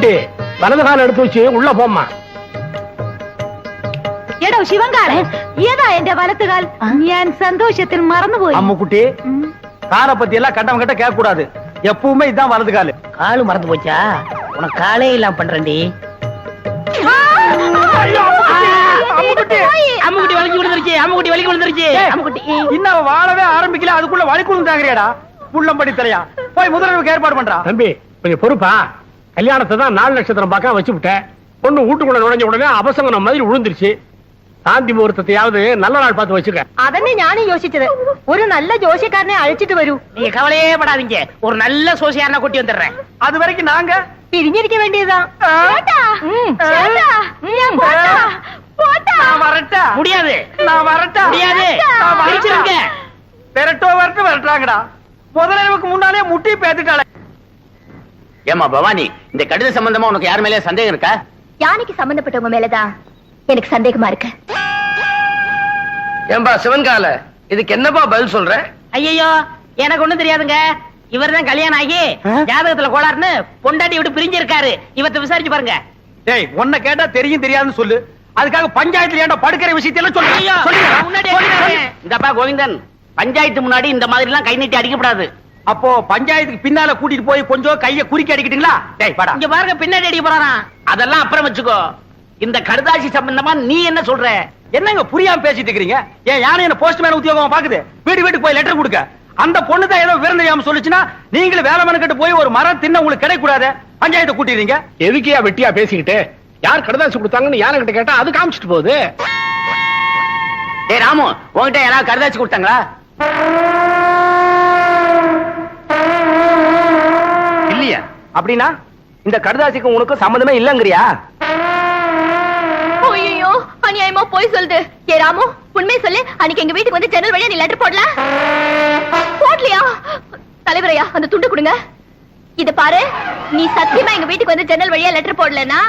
அம்முக்குட்டி வலது கால எடுத்து வச்சு உள்ள போம்மா. എടോ ശിവങ്കാരൻ ഏതാ എന്റെ വലത്തുകാൽ? ഞാൻ സന്തോഷത്തിൽ മറന്നുപോയി. அம்முக்குட்டி காலை பத்தி எல்லாம் கட்டம் கட்ட கேட்க கூடாது. எப்பவுமே இதான் வலது காலு. காலு மறந்து போச்சா? உனக்கு காலே இல்லாம பண்றேன்டி. அம்முக்குட்டி வலிக்கு விழுந்துருச்சு. அம்முக்குட்டி வலிக்கு விழுந்துருச்சு. அம்முக்குட்டி இன்னும் வாழவே ஆரம்பிக்கல, அதுக்குள்ள வலிக்குழுந்து தாங்கறியாடா? புள்ளம்படி தலையா போய் முதல்வருக்கு ஏற்பாடு பண்றா. தம்பி கொஞ்சம் பொறுப்பா. கல்யாணத்தை தான் 4 நட்சத்திரம் பார்க்க வச்சு விட்டேன். பொண்ணு வீட்டுக்குள்ள நுழைஞ்ச உடனே அபசங்கனம் மாதிரி விழுந்துருச்சு. சாந்தி முகூர்த்தத்தையாவது நல்ல நாள் பார்த்து வச்சுக்க. അതന്നെ ഞാനും യോசிச்சது. ഒരു നല്ല ജോഷിക്കാരനെ അழைച്ചിട്ട് വരൂ. நீங்க கவலையே படாதீங்க, ஒரு நல்ல சோசியாரனா கூட்டி வந்துடுறேன். அது வரைக்கும் நாங்க പിരിഞ്ഞിരിക്ക വേണ്ടിയതാ. நான் வரட்டா? முடியாது. நான் வரட்டா? முடியாது. பிரிச்சிருங்க. விரட்டோ வரட்டு வரட்டாங்கடா. முதலமைக்கு முன்னாலே முட்டி பேத்துட்டாளே. ஏமா பவானி, இந்த கடித சம்பந்தமா உனக்கு யார் மேலே சந்தேகம் இருக்கா? யானைக்கு சம்பந்தப்பட்டவங்க மேலதான் எனக்கு சந்தேகமா இருக்கு. ஏம்பா சிவன்கால, இதுக்கு என்னப்பா பதில் சொல்ற? ஐயோ எனக்கு ஒண்ணும் தெரியாதுங்க. இவர்தான் கல்யாணம் ஆகி ஜாதகத்துல கோளாறுன்னு பொண்டாட்டி விட்டு பிரிஞ்சிருக்காரு. இவத்தை விசாரிச்சு பாருங்க. டேய் உன்னை கேட்டா தெரியும் தெரியாதுன்னு சொல்லு. அதுக்காக பஞ்சாயத்துல ஏன்டா படுக்கிற விஷயத்தெல்லாம் சொல்லு. இந்தப்பா கோவிந்தன், பஞ்சாயத்து முன்னாடி இந்த மாதிரி எல்லாம் கை நீட்டி அடிக்கப்படாது. அப்போ பஞ்சாயத்துக்கு பின்னால கூட்டிட்டு போய் கொஞ்சம் கைய குறுக்கி அடிக்கிட்டீங்களா? டேய் பாடா. இங்க பாருங்க, பின்னாடி அடிக்க போறாராம். அதெல்லாம் அப்புறம் வச்சுக்கோ. இந்த கடுதாசி சம்பந்தமா நீ என்ன சொல்ற? என்னங்க புரியாம பேசிட்டு இருக்கீங்க? ஏன் யானை என்ன போஸ்ட்மேன் உத்தியோகமா பாக்குது? வீட்டுக்கு போய் லெட்டர் கொடுக்க. அந்த பொண்ணு தான் ஏதோ விருந்தாம சொல்லுச்சுன்னா நீங்களும் வேலை மனக்கிட்டு போய் ஒரு மரம் தின்ன உங்களுக்கு கிடைக்க கூடாது. பஞ்சாயத்தை கூட்டிடுறீங்க. எதுக்கியா வெட்டியா பேசிக்கிட்டு? யார் கடதாசி கொடுத்தாங்கன்னு யாரை கிட்ட கேட்டா அது காமிச்சிட்டு போகுது. ஏய் ராமு, உன்கிட்ட யாராவது கடுதாசி கொடுத்தாங்களா? இல்லையா? அப்படின்னா இந்த கடுதாசிக்கு உனக்கு சம்பந்தமே இல்லங்கறியா? ஐயோ அநியாயமா போய் சொல்லுது. ஏ ராமு, உண்மை சொல்லு. அன்னைக்கு எங்க வீட்டுக்கு வந்து ஜன்னல் வழியா நீ லெட்டர் போடல? போடலையா? தலைவரையா அந்த துண்டு கொடுங்க. இத பாரு, நீ சத்தியமா எங்க வீட்டுக்கு வந்து ஜன்னல் வழியா லெட்டர் போடலன்னா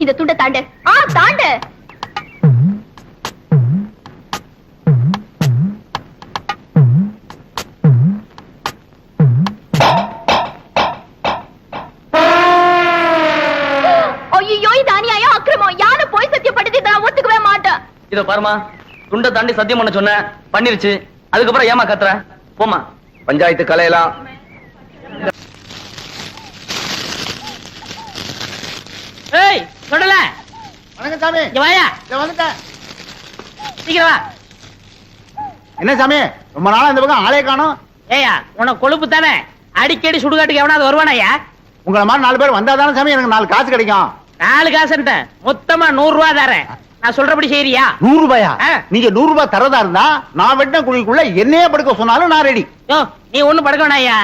இந்த துண்டை தாண்டு. தாண்டு. ஐயோ இது அநியாயம், அக்கிரமம். யானை போய் சத்தியப்பட்டது நான் ஒத்துக்கவே மாட்டேன். இத பாருமா, துண்டை தாண்டி சத்தியம் பண்ண சொன்ன, பண்ணிருச்சு. அதுக்கப்புறம் ஏமா கத்துற? போமா, பஞ்சாயத்து கலையெல்லாம். ஏய் சொல்லல. வணக்கம் சாமி. இங்க வாயா. வந்துட்டேன். சீக்கிரம் வா. என்ன சாமி, ரொம்ப நாளா இந்த பக்கம் ஆளே காணோம். ஏயா உனக்கு கொழுப்பு தானே? அடிக்கடி சுடுகாட்டுக்கு எவனாவது வருவானாயா? உங்களை மாதிரி 4 பேர் வந்தாதானே சாமி எனக்கு 4 காசு கிடைக்கும். 4 காசு மொத்தமா 100 ரூபாய் தரேன். நான் சொல்றபடி செய்யறியா? 100 ரூபாயா? ஆ. நீங்க 100 ரூபாய் தரதா இருந்தா நான் வெட்ட குழிக்குள்ள என்னையே படுக்க சொன்னாலும் நான் ரெடி. யோ நீ ஒண்ணு படுக்க வேணாயா.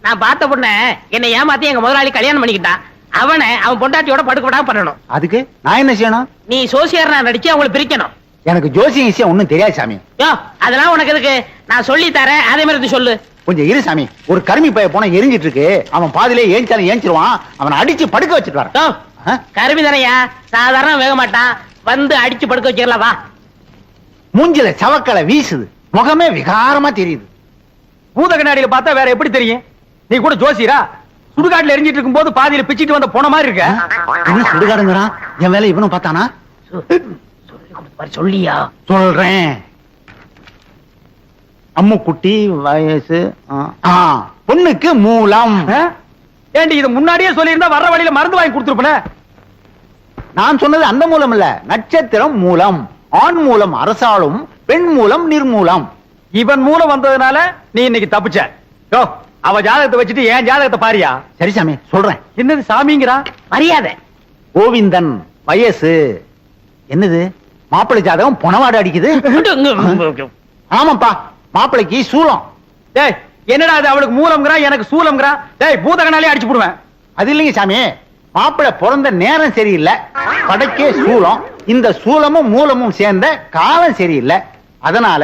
நான் பார்த்த பொண்ண என்னை ஏமாத்தி எங்க முதலாளி கல்யாணம் பண்ணிக்கிட்டான். அவனை அவன் பொண்டாட்டியோட படுக்க விடாம பண்ணணும். அதுக்கு நான் என்ன செய்யணும்? நீ சோசியர் நான் நடிச்சு அவங்களை பிரிக்கணும். எனக்கு ஜோசியம் விஷயம் ஒண்ணும் தெரியாது சாமி. யோ அதெல்லாம் உனக்கு எதுக்கு? நான் சொல்லி தரேன், அதே மாதிரி சொல்லு. கொஞ்சம் இரு சாமி. ஒரு கருமி பைய போன எரிஞ்சிட்டு இருக்கு. அவன் பாதிலே ஏஞ்சாலும் ஏஞ்சிருவான். அவனை அடிச்சு படுக்க வச்சுட்டு வரேன். யோ கருமி தானையா, சாதாரண வேக மாட்டான். வந்து அடிச்சு படுக்க வச்சிடலாம் வா. மூஞ்சில சவக்கலை வீசுது, முகமே விகாரமா தெரியுது. பூத கண்ணாடியில பார்த்தா வேற எப்படி தெரியும்? நீ கூட ஜோசியரா? சுடுகாட்டுல எரிஞ்சிட்டு இருக்கும் போது பாதியில பிச்சிட்டு வந்த போன மாதிரி இருக்க. என்ன சுடுகாடுங்கிறான்? என் வேலை இவனும் பார்த்தானா? சொல்லியா? சொல்றேன். அம்முக்குட்டி வயசு பொண்ணுக்கு மூலம். ஏண்டி இது முன்னாடியே சொல்லியிருந்தா வர்ற வழியில மருந்து வாங்கி கொடுத்துருப்பேன். நான் சொன்னது அந்த மூலம் இல்ல, நட்சத்திரம் மூலம். ஆண் மூலம் அரசாளும், பெண் மூலம் நிர்மூலம். இவன் மூலம் வந்ததுனால நீ இன்னைக்கு தப்பிச்ச. யோ அவ ஜாதகத்தை வச்சுட்டு என் ஜாதகத்தை பாரியா? சரி சாமி சொல்றேன். என்னது சாமிங்கிறா? மரியாதை. கோவிந்தன் வயசு. என்னது மாப்பிள்ளை ஜாதகம் பொணவாடு அடிக்குது? ஆமாப்பா, மாப்பிள்ளைக்கு சூலம். டேய் என்னடா அது? அவளுக்கு மூலம்ங்கறா, எனக்கு சூலம்ங்கறா. டேய் பூதகனாலே அடிச்சு போடுவேன். அது இல்லைங்க சாமி, மாப்பிள்ளை பிறந்த நேரம் சரியில்லை, படைக்கே சூலம். இந்த சூலமும் மூலமும் சேர்ந்த காலம் சரியில்லை. அதனால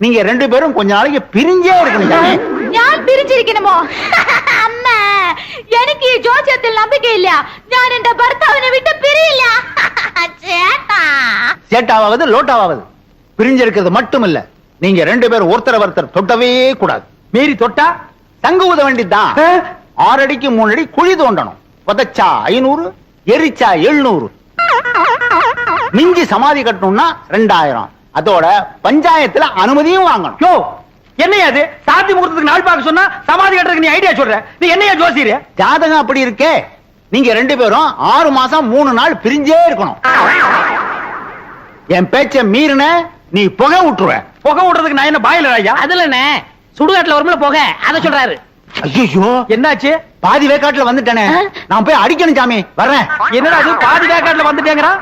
நீங்க 2 பேரும் கொஞ்ச நாளைக்கு பிரிஞ்சே இருக்கணும் சாமி. ഞാൻ പിരിച്ചിരിക്കണമോ? അമ്മ എനിക്ക് ഈ ജോസ്യത്തിൽ നம்பிക്കയില്ല. ഞാൻ എന്റെ ഭർത്താവിനെ വിട്ട് പിരിയില്ല. ചേട്ടാ சேட்டாவது லோட்டாவது பிரிஞ்சிருக்கிறது மட்டும் இல்ல, நீங்க 2 பேரும் ஒருத்தர் தொட்டவே கூடாது. மீறி தொட்டா தங்க ஊத வேண்டியதுதான். 6 அடிக்கு 3 அடி குழி தோண்டணும். புதைச்சா 500, எரிச்சா 700. மிஞ்சி சமாதி கட்டணும்னா 2000. அதோட பஞ்சாயத்துல அனுமதியும் வாங்கணும். யோ என்னையா அது சாத்தி முகூர்த்தத்துக்கு நாள் பார்க்க சொன்னா சமாதி கட்டுறதுக்கு நீ ஐடியா சொல்ற நீ என்னையா ஜோசியர் ஜாதகம் அப்படி இருக்கே. நீங்க 2 பேரும் 6 மாசம் 3 நாள் பிரிஞ்சே இருக்கணும். என் பேச்ச மீறின நீ புகை விட்டுருவ. புகை விடுறதுக்கு நான் என்ன பாயில ஐயா அதுல என்ன சுடுகாட்டுல வரும்ல போக அத சொல்றாரு. ஐயோ என்னாச்சு பாதி வேக்காட்டுல வந்துட்டேனே. நான் போய் அடிக்கணும் சாமி. வர்றேன். என்னடா அது பாதி வேக்காட்டுல வந்துட்டேங்கிறான்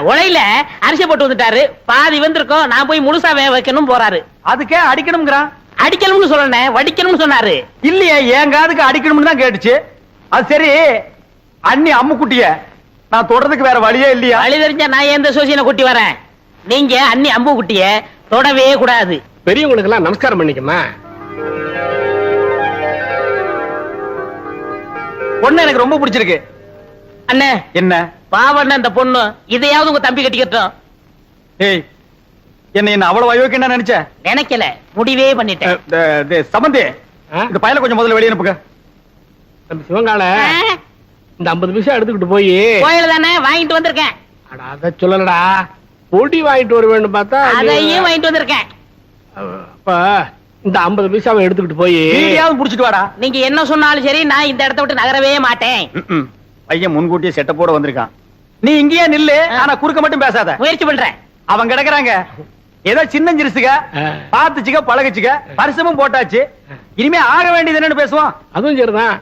உலையில அரிசி போட்டு வந்துட்டாரு. பாதி வந்திருக்கோம். நான் போய் முழுசா வேக வைக்கணும் போறாரு. அதுக்கே அடிக்கணும்ங்கிறான் அடிக்கணும்னு சொல்லணே வடிக்கணும்னு சொன்னாரு. இல்லையே என் காதுக்கு அடிக்கணும்னு தான் கேட்டுச்சு. அது சரி அண்ணி அம்முக்குட்டிய நான் தொடறதுக்கு வேற வழியே இல்லையா? வழி தெரிஞ்சா நான் எந்த சோசியனை கூட்டி வரேன். நீங்க அண்ணி அம்பு குட்டிய தொடவே கூடாது. பெரியவங்களுக்கு எல்லாம் நமஸ்காரம் பண்ணிக்கமா. பொண்ணு எனக்கு ரொம்ப பிடிச்சிருக்கு. அண்ணே என்ன பாவண்ண இந்த பொண்ணு இதையாவது உங்க தம்பி கட்டிக்கட்டும். ஏய் என்ன அவ்வளவு அயோக்கியம் நினைச்ச நினைக்கல முடிவே பண்ணிட்டேன். சம்பந்தி இந்த பையல கொஞ்சம் முதல்ல வெளியே அனுப்புங்க. நம்ம சிவங்கால இந்த 50 பைசா எடுத்துக்கிட்டு போய் கோயில தானே வாங்கிட்டு வந்திருக்கேன். அட அத சொல்லலடா, பொடி வாங்கிட்டு வருவேன்னு பார்த்தா அதையும் வாங்கிட்டு வந்திருக்கேன். அப்ப இந்த 50 பைசாவை எடுத்துக்கிட்டு போய் வீடியாவும் புடிச்சிட்டு வாடா. நீங்க என்ன சொன்னாலும் சரி நான் இந்த இடத்த விட்டு நகரவே மாட்டேன். பையன் முன்கூட்டியே செட்டப்போட வந்திருக்கான். நீ இங்கேயே நில்லு, ஆனா குறுக்க மட்டும் பேசாத. முயற்சி பண்றேன். அவங்க கிடக்குறாங்க ஏதோ சின்ன சிறுசுக பாத்துச்சுக்க பழகுச்சுக்க பரிசமும் போட்டாச்சு. இனிமே ஆக வேண்டியது என்னன்னு பேசுவோம். அதுவும் சரிதான்.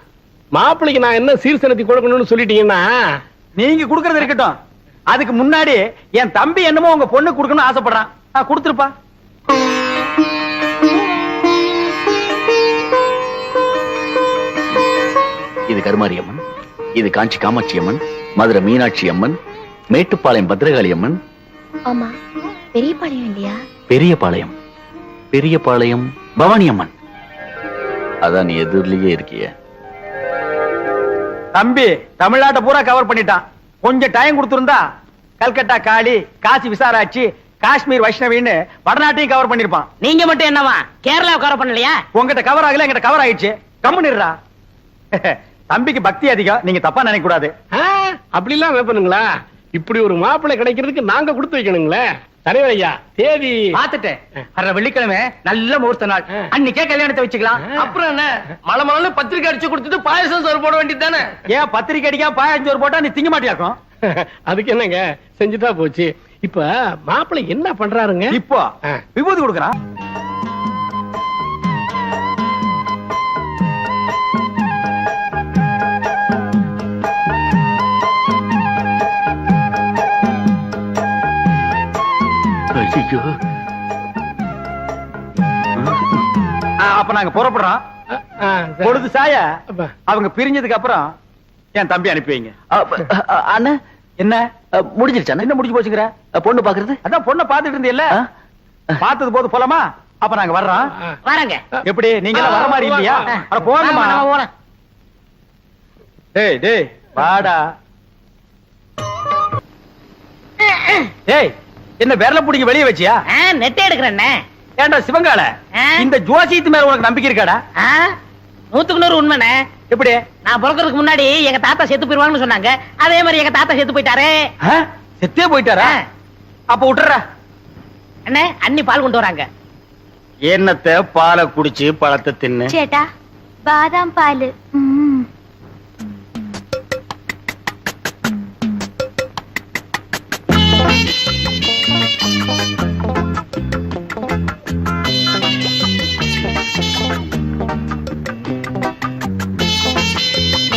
மாப்பிள்ளைக்கு நான் என்ன சீர்சனத்தி கொடுக்கணும்னு சொல்லிட்டீங்கன்னா நீங்க குடுக்கறது இருக்கட்டும். அதுக்கு முன்னாடி என் தம்பி என்னமோ உங்க பொண்ணு குடுக்கணும்னு ஆசைப்படுறான். நான் கொடுத்துருப்பா. இது கருமாரியம்மன், இது காஞ்சி காமாட்சி அம்மன், மதுரை மீனாட்சி அம்மன், மேட்டுப்பாளையம் பத்ரகாளி அம்மன். ஆமா, பெரிய பாளையம் இல்லையா? பெரியபாளையம் பெரியபாளையம் பவானி அம்மன். அதான் நீ எதிரிலேயே இருக்கிய. தம்பி தமிழ்நாட்டை பூரா கவர் பண்ணிட்டான். கொஞ்சம் டைம் கொடுத்திருந்தா கல்கட்டா காளி, காசி விசாராட்சி, காஷ்மீர் வைஷ்ணவின்னு வடநாட்டையும் கவர் பண்ணிருப்பான். நீங்க மட்டும் என்னவா கேரளா கவர் பண்ணலையா? உங்ககிட்ட கவர் ஆகல, எங்கிட்ட கவர் ஆயிடுச்சு. கம்முனிடுறா. தம்பிக்கு பக்தி அதிகம், நீங்க தப்பா நினைக்க கூடாது. அப்படி எல்லாம் வைப்பனுங்களா? இப்படி ஒரு மாப்பிள்ளை கிடைக்கிறதுக்கு நாங்க கொடுத்து வைக்கணுங்களே. தலைவர் ஐயா, தேதி பாத்துட்டேன். வர்ற வெள்ளிக்கிழமை நல்ல முகூர்த்த நாள். அன்னைக்கே கல்யாணத்தை வச்சுக்கலாம். அப்புறம் என்ன மலை மலை பத்திரிக்கை அடிச்சு கொடுத்துட்டு பாயசம் சோறு போட வேண்டியது தானே? ஏன் பத்திரிக்கை அடிக்கா பாயஞ்சோறு போட்டா நீ திங்க மாட்டியாக்கும்? அதுக்கு என்னங்க, செஞ்சுட்டா போச்சு. இப்ப மாப்பிள்ளை என்ன பண்றாருங்க? இப்போ விபூதி கொடுக்கறான். ஐயோ, அப்ப நாங்க புறப்படுறோம். சரி. பொழுது சாய அப்ப. அவங்க பிரிஞ்சதுக்கு அப்புறம் என் தம்பி அனுப்பி வைங்க. அண்ணா என்ன முடிஞ்சிருச்சா? என்ன முடிஞ்சு போச்சுங்கிற? பொண்ணு பாக்குறது அதான் பொண்ணை பாத்துட்டு இருந்தீல்ல, பார்த்தது போது போலாமா? அப்ப நாங்க வர்றோம். வரங்க. எப்படி நீங்க எல்லாம் வர மாதிரி இல்லையா? அட போங்கம்மா. போறேன். டேய் டேய் வாடா. டேய் என்ன விரல புடிங்க வெளிய வச்சியா? நெட்டை எடுக்கிறேன்னே. ஏண்டா சிவங்கால, இந்த ஜோசியத்து மேல உனக்கு நம்பிக்கை இருக்காடா? 100க்கு 100 உண்மைண்ணே. எப்படி? நான் பிறக்கிறதுக்கு முன்னாடி எங்க தாத்தா செத்து போயிருவாங்கன்னு சொன்னாங்க. அதே மாதிரி எங்க தாத்தா செத்து போயிட்டாரு. செத்தே போயிட்டாரா? அப்ப விட்டுற. அண்ணே அண்ணி பால் கொண்டு வராங்க. என்னத்த பாலை குடிச்சு பழத்தை தின்னு. சேட்டா, பாதாம் பால்.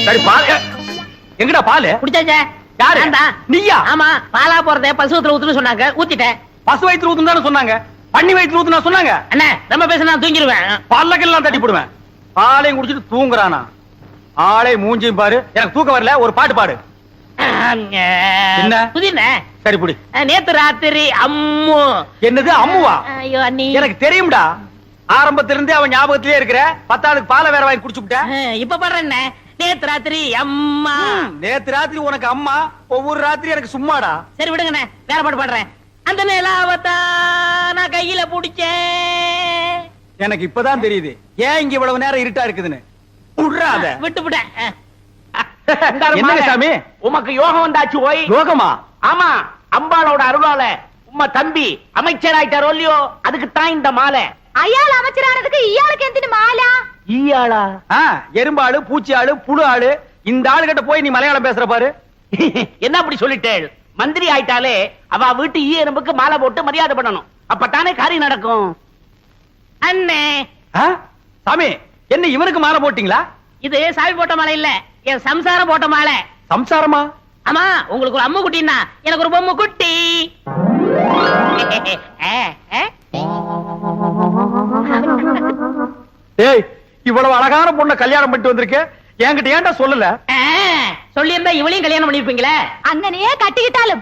சரி பால் எங்கடா பால்? குடிச்சாச்சே. யாரு? நான்தான். நீயா? ஆமா, பாலா போறதே பசுவத்துல ஊத்துன்னு சொன்னாங்க, ஊத்திட்டேன். பசு வயித்துல ஊத்துன்னு சொன்னாங்க, பண்ணி வயித்துல ஊத்துனா சொன்னாங்க. அண்ணே ரொம்ப பேச நான் தூங்கிடுவேன். பல்லக்கெல்லாம் தட்டி போடுவேன். பாலையும் குடிச்சிட்டு தூங்குறானா? ஆளே மூஞ்சியும் பாரு. எனக்கு தூக்கம் வரல, ஒரு பாட்டு பாடு. என்ன? புதினே. சரி புடி. நேத்து ராத்திரி அம்மு. என்னது அம்முவா? ஐயோ அண்ணி. எனக்கு தெரியும்டா. ஆரம்பத்துல இருந்தே அவன் ஞாபகத்திலே இருக்கிற. 10வது பாலை வேற வாங்கி குடிச்சு விட்ட. இப்ப பாடுறேன். நேத்து ராத்திரி அம்மா. நேத்து ராத்திரி உனக்கு அம்மா, ஒவ்வொரு ராத்திரி எனக்கு சும்மாடா. சரி விடுங்கண்ணே, வேற பாட்டு பாடுறேன். அந்த நிலாவத்தா நான் கையில புடிச்சேன். எனக்கு இப்பதான் தெரியுது ஏன் இங்க இவ்வளவு நேரம் இருட்டா இருக்குதுன்னு. விடுறாத. விட்டு விட்டேன். என்னங்க சாமி உமக்கு யோகம் வந்தாச்சு ஓய். யோகமா? ஆமா, அம்பாளோட அருளால உம்ம தம்பி அமைச்சராயிட்டாரோ இல்லையோ, அதுக்கு தான் இந்த மாலை. அயாள் அமைச்சரானதுக்கு இயாளுக்கு எந்தின மாலா? ஈயாளா? எறும்பாளு, பூச்சி ஆளு, புழு ஆளு, இந்த ஆளு கிட்ட போய் நீ மலையாளம் பேசுற பாரு. என்ன அப்படி சொல்லிட்டேள்? மந்திரி ஆயிட்டாலே அவ வீட்டு ஈ எறும்புக்கு மாலை போட்டு மரியாதை பண்ணணும், அப்பத்தானே காரியம் நடக்கும். அண்ணே, ஆ? சாமி, என்ன இவனுக்கு மாலை போட்டீங்களா? இது சாமி போட்ட மாலை இல்ல, என் சம்சாரம் போட்ட மாலை. சம்சாரமா? ஆமா, உங்களுக்கு ஒரு அம்மு குட்டின்னா எனக்கு ஒரு பொம்மை குட்டி. ஏய், இவ்வளவு அழகான பொண்ண கல்யாணம் பண்ணிட்டு வந்திருக்க, என்கிட்ட ஏன்டா சொல்லல? சொல்லி இருந்தா இவளையும் கல்யாணம் பண்ணிருப்பீங்களே. അങ്ങനെയേ കട്ടിക്കിട്ടാലും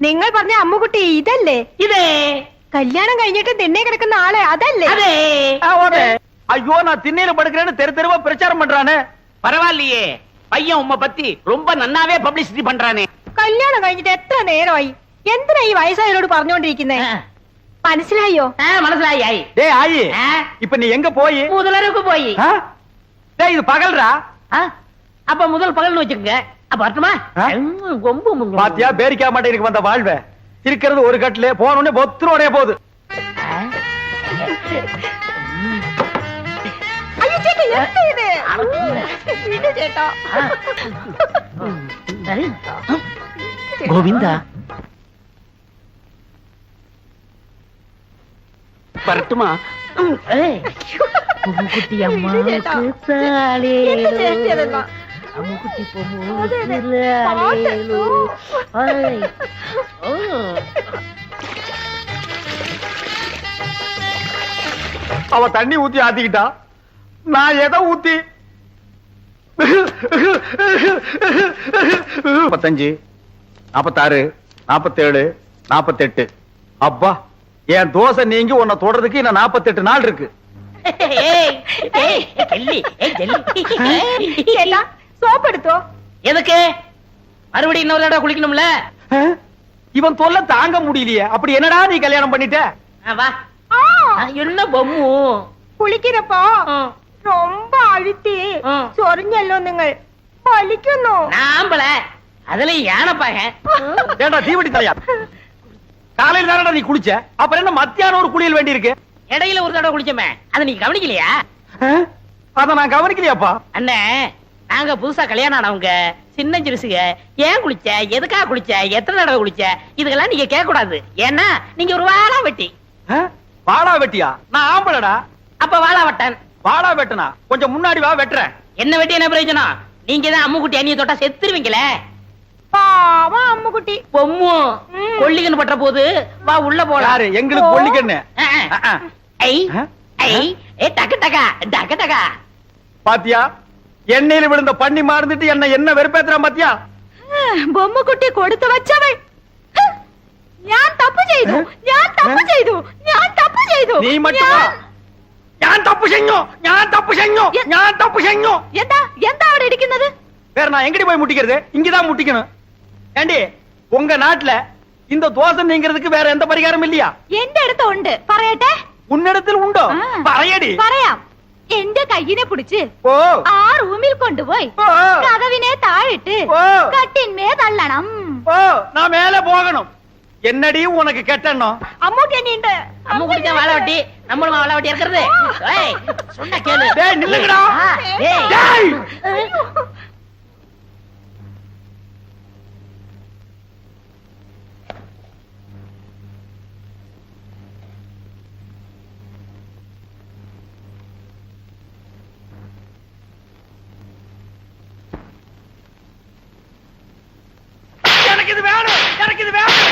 നിങ്ങൾ പറഞ്ഞ അമ്മുകുട്ടി ഇതല്ലേ? இது കല്യാണം കഴിഞ്ഞിട്ട് തിണ്ണെ കിടക്കുന്ന ആളെ അതല്ലേ? அதே. ஐயோ, நான் திண்ணையில படுக்கிறேன்னு தெரு தெருவா பிரச்சாரம் பண்றானே. பரவாயில்லையே, பையன் உம்ம பத்தி ரொம்ப நன்னாவே பப்ளிசிட்டி பண்றானே. കല്യാണം കഴിഞ്ഞിട്ട് എത്ര നേരമായി? എന്തിനാ ഈ വയസ്സായവരോട് പറഞ്ഞോണ്ടിരിക്കുന്നേ? മനസ്സിലായോ? மனசுலாயி ஆயி. டேய் ஆயி, இப்ப நீ எங்க போய்? முதலருக்கு போய். ஆ? டேய், இது பகல்ரா. அப்ப முதல் பகல்னு வச்சுக்கோங்க. அப்ப வரட்டுமா? கொம்பு பாத்தியா, பேரிக்கா மாட்டேனுக்கு வந்த வாழ்வ. இருக்கிறது ஒரு கட்டிலே, போன உடனே பொத்துரோடே போகுது. ஐயோ சேட்டா, என்ன இது? இது சேட்டா. கோவிந்தா, வரட்டுமா? குட்டி அம்மா என்ன சேட்டா இதெல்லாம்? அம்முக்குட்டி பாட்டு. அவ தண்ணி ஊத்தி ஆத்திக்கிட்டா, நான் எதை ஊத்தி? 45, 46, 47, 48. அப்பா, என் தோசை நீங்கி உன்னை தொடறதுக்கு இன்னும் 48 நாள் இருக்கு. சேட்டா, சோப் எடுத்தோ. எதுக்கு? மறுபடியும் இன்னொரு தடவை குளிக்கணும்ல. இவன் தொல்லை தாங்க முடியலையே. அப்படி என்னடா நீ கல்யாணம் பண்ணிட்ட? வா. என்ன பொம்மு? കുളിക്കുന്നപ്പോ ரொம்ப அழுத்தி சொரிഞ്ഞല്ലോ നിങ്ങൾ. വലിക്കുന്നു. நாம்பல அதுல யானைப்பாக. ஏண்டா தீவட்டி தலையா, காலையில தானடா நீ குளிச்ச, அப்புறம் என்ன மத்தியானம் ஒரு குளியல் வேண்டி இருக்கு? இடையில ஒரு தடவை குளிச்சோமே, அதை நீங்க கவனிக்கலையா? அத நான் கவனிக்கலையாப்பா. அண்ணே, நாங்க புதுசா கல்யாணம் ஆனவங்க, சின்ன சிறுசுக. ஏன் குளிச்ச, எதுக்காக குளிச்ச, எத்தனை தடவை குளிச்ச, இதுக்கெல்லாம் நீங்க கேட்க கூடாது. ஏன்னா நீங்க ஒரு வாழா வெட்டி. வாடா வெட்டியா? நான் ஆம்பளடா. அப்ப வாழா வட்டன். வாடா வெட்டனா? கொஞ்சம் முன்னாடி வா, வெட்டுறேன். என்ன வெட்டி என்ன பிரயோஜனம்? நீங்க தான் அம்முக்குட்டி அண்ணிய தொட்டா செத்துருவீங்களே. பாவம் அம்முக்குட்டி. பொம்மு கொல்லிக்கன்னு பற்ற போது வா உள்ள போலாம். யாரு எங்களுக்கு பொல்லிக்கண்ணு? ஐ ஐ ஏ டக டக டக டக. பாத்தியா, எண்ணெயில விழுந்த பண்ணி மாறுந்துட்டு என்ன வெறுப்பேத்துறான் பாத்தியா? பொம்முக்குட்டி கொடுத்து வச்சவள். ഞാൻ തപ്പ് ചെയ്തു. நீ மட்டும் ഞാൻ തപ്പ് ചെയ്ഞ്ഞു. എന്താ അവിടെ ഇരിക്കുന്നത്? வேற நான் எங்கடி போய் முட்டிக்கிறது? இங்கதான் முட்டிக்கணும். ஏண்டி, உங்க நாட்டுல இந்த தோசை நீங்கிறதுக்கு வேற எந்த பரிகாரம் இல்லையா? എന്റെ അടുത്ത് ഉണ്ട്. പറയട്ടെ? உன்னிடத்தில் உண்டோ? പറയடி. പറയാം. എന്റെ കയ്യിനെ പിടിച്ച് ஓ ആ റൂമിൽ കൊണ്ടുപോയി ஓ കതവിനെ താഴിട്ട് ஓ കട്ടിന്മേ തള്ളണം. ஓ நான் மேல போகணும். என்னடி உனக்கு கெட்டணும்? അമ്മൂട്ടി എന്നെയുണ്ട്. அம்முக்குட்டி தான் வாழ வெட்டி, நம்மளும் வாழ வெட்டி இருக்கிறது. ஏய், சொன்னா கேளு. டேய் நில்லுங்கடா. ஏய். டேய். எனக்கு இது வேணும்.